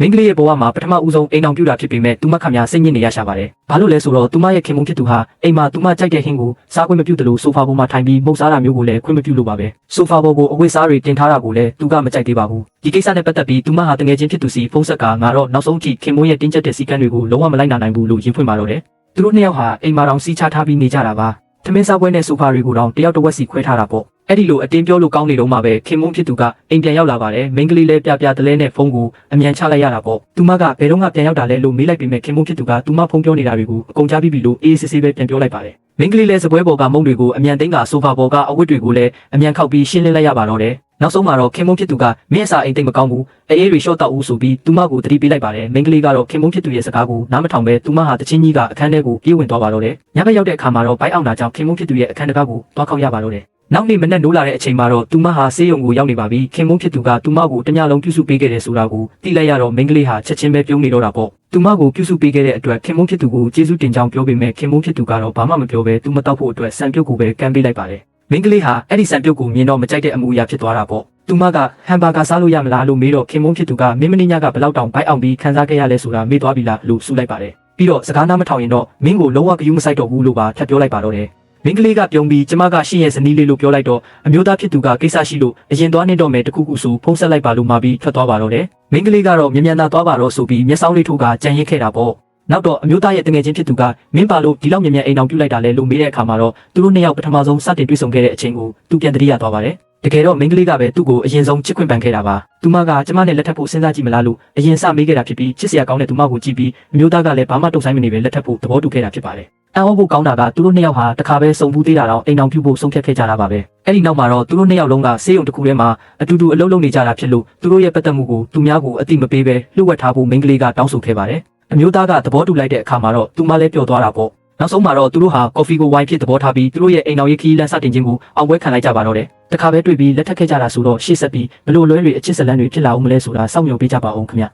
မင်းကလေးရဲ့ဘဝမှာပထမဦးဆုံးအိမ်အောင်ပြူတာဖြစ်ပေမဲ့သူမခမများစိတ်ညစ်နေရရှာပါတယ်။ဘာလို့လဲဆိုတော့သူမရဲ့ခင်မုန်းဖြစ်သူဟာအိမ်မှာသူမကြိုက်တဲ့ဟင်းကိုစားခွင့်မပြုသလိုဆိုဖာပေါ်မှာထိုင်ပြီးမုတ်စားတာမျိုးကိုလည်းခွင့်မပြုလို့ပါပဲ။ဆိုဖာပေါ်ကိုအဝတ်စားတွေတင်ထားတာကိုလည်းသူကမကြိုက်သေးပါဘူး။ဒီကိစ္စနဲ့ပတ်သက်ပြီးသူမဟာတငယ်ချင်းဖြစ်သူစီဖုန်းဆက်ကငါတော့နောက်ဆုံးထိခင်မုန်းရဲ့တင်းကျပ်တဲ့စီကံတွေကိုလုံးဝမလိုက်နိုင်ဘူးလို့ရင်ဖွင့်ပါတော့တယ်။သူတို့နှစ်ယောက်ဟာအိမ်မှာတောင်စီးချထားပြီးနေကြတာပါ။သမင်းစားပွဲနဲ့ဆိုဖာတွေကိုတောင်တယောက်တစ်ဝက်စီခွဲထားတာပေါ့။အဲ့ဒီလိုအတင်းပြောလို့ကောင်းနေတော့မှပဲခင်မုန်းဖြစ်သူကအိမ်ပြန်ရောက်လာပါတယ်မိန်းကလေးလည်းပြပြတလဲနဲ့ဖုန်းကိုအမြန်ချလိုက်ရတာပေါ့သူမကဘယ်တော့မှပြန်ရောက်တာလဲလို့မေးလိုက်ပြီးမဲ့ခင်မုန်းဖြစ်သူကသူမဖုန်းပြောနေတာတွေကိုအကုန်ကြားပြီးပြီလို့အေးစစ်စစ်ပဲပြန်ပြောလိုက်ပါတယ်မိန်းကလေးလည်းစပွဲပေါ်ကမုံတွေကိုအမြန်သိမ်းကဆိုဖာပေါ်ကအဝတ်တွေကိုလည်းအမြန်ခောက်ပြီးရှင်းလင်းလိုက်ရပါတော့တယ်နောက်ဆုံးမှာတော့ခင်မုန်းဖြစ်သူကမင်းအစာအိမ်သိမ့်မကောင်းဘူးအေးတွေရှော့တောက်ဦးဆိုပြီးသူမကိုတတိပေးလိုက်ပါတယ်မိန်းကလေးကတော့ခင်မုန်းဖြစ်သူရဲ့စကားကိုနားမထောင်ပဲသူမဟာတချင်းကြီးကအခန်းထဲကိုပြေးဝင်သွားပါတော့တယ်ညဘက်ရောက်တဲ့အခါမှာတော့ဘိုက်အောင်တာကြောင့်ခင်မုန်းဖြစ်သူရဲ့အခန်းတစ်ခါကိုတွားခောက်ရပါတော့တယ်နောက်နေ့မနေ့နိုးလာတဲ့အချိန်မှာတော့သူမဟာဆေးရုံကိုရောက်နေပါပြီခင်မုန်းဖြစ်သူကသူမကိုတညလုံးပြုစုပေးခဲ့တယ်ဆိုတာကိုသိလိုက်ရတော့မိန်းကလေးဟာချက်ချင်းပဲပြုံးနေတော့တာပေါ့သူမကိုပြုစုပေးခဲ့တဲ့အတွက်ခင်မုန်းဖြစ်သူကိုကျေးဇူးတင်ကြောင်းပြောပေမဲ့ခင်မုန်းဖြစ်သူကတော့ဘာမှမပြောဘဲသူမတောက်ဖို့အတွက်စံပြုတ်ကိုပဲကမ်းပေးလိုက်ပါတယ်မိန်းကလေးဟာအဲ့ဒီစံပြုတ်ကိုမြင်တော့မကြိုက်တဲ့အမှုအရာဖြစ်သွားတာပေါ့သူမကဟမ်ဘာဂါစားလို့ရမလားလို့မေးတော့ခင်မုန်းဖြစ်သူကမင်းမင်းညကဘလောက်တောင်ဘိုက်အောင်ပြီးခံစားခဲ့ရလဲဆိုတာမေးသွားပြီလားလို့ဆူလိုက်ပါတယ်ပြီးတော့စကားနားမထောင်ရင်တော့မင်းကိုလုံးဝဂယုမဆိုင်တော့ဘူးလို့ပါထပ်ပြောလိုက်ပါတော့တယ်မင်းကလေးကပြုံးပြီးကျမကရှင့်ရဲ့ဇနီးလေးလို့ပြောလိုက်တော့အမျိုးသားဖြစ်သူကကိစ္စရှိလို့အရင်သွားနေတော့မယ်တခုခုဆိုဖုံးဆက်လိုက်ပါလို့မှာပြီးထွက်သွားပါတော့တယ်မင်းကလေးကတော့မြန်မြန်သာသွားပါတော့ဆိုပြီးမျက်စောင်းလေးထိုးကကြံရင်ခဲ့တာပေါ့နောက်တော့အမျိုးသားရဲ့တငယ်ချင်းဖြစ်သူကမင်းပါလို့ဒီလောက်မြန်မြန်အိမ်အောင်ပြုတ်လိုက်တာလဲလို့မေးတဲ့အခါမှာတော့သူတို့နှစ်ယောက်ပထမဆုံးစတင်တွေ့ဆုံခဲ့တဲ့အချိန်ကိုသူပြန်တတိယသွားပါတယ်တကယ်တော့မင်းကလေးကပဲသူ့ကိုအရင်ဆုံးချစ်ခွင့်ပန်ခဲ့တာပါသူမကကျမနဲ့လက်ထပ်ဖို့စဉ်းစားကြည့်မလားလို့အရင်စမေးခဲ့တာဖြစ်ပြီးချစ်စရာကောင်းတဲ့သူမကိုကြည့်ပြီးအမျိုးသားကလည်းဘာမှတုံ့ဆိုင်မနေပဲလက်ထပ်ဖို့သဘောတူခဲ့တာဖြစ်ပါတယ်အံ့ဩဖို့ကောင်းတာကသူတို့နှစ်ယောက်ဟာတခါပဲစုံဘူးသေးတာတော့အိမ်အောင်ပြုဖို့ဆုံးဖြတ်ခဲ့ကြတာပါပဲအဲ့ဒီနောက်မှာတော့သူတို့နှစ်ယောက်လုံးကဆေးရုံတစ်ခုထဲမှာအတူတူအလုပ်လုပ်နေကြတာဖြစ်လို့သူတို့ရဲ့ပတ်သက်မှုကိုသူများကိုအတိမပေးပဲလှုပ်ဝက်ထားဖို့မိန်းကလေးကတောင်းဆိုခဲ့ပါတယ်အမျိုးသားကသဘောတူလိုက်တဲ့အခါမှာတော့သူမလည်းပျော်သွားတာပေါ့နောက်ဆုံးမှာတော့သူတို့ဟာကော်ဖီကိုဝိုင်းဖြစ်သဘောထားပြီးသူတို့ရဲ့အိမ်အောင်ရေးခီးလန်းစတင်ခြင်းကိုအောင်ပွဲခံလိုက်ကြပါတော့တယ်တခါပဲတွေ့ပြီးလက်ထပ်ခဲ့ကြတာဆိုတော့ရှေ့ဆက်ပြီးဘလို့လွဲတွေအချစ်ဇလန်းတွေဖြစ်လာအောင်မလဲဆိုတာစောင့်မျှော်ပေးကြပါအောင်ခင်ဗျ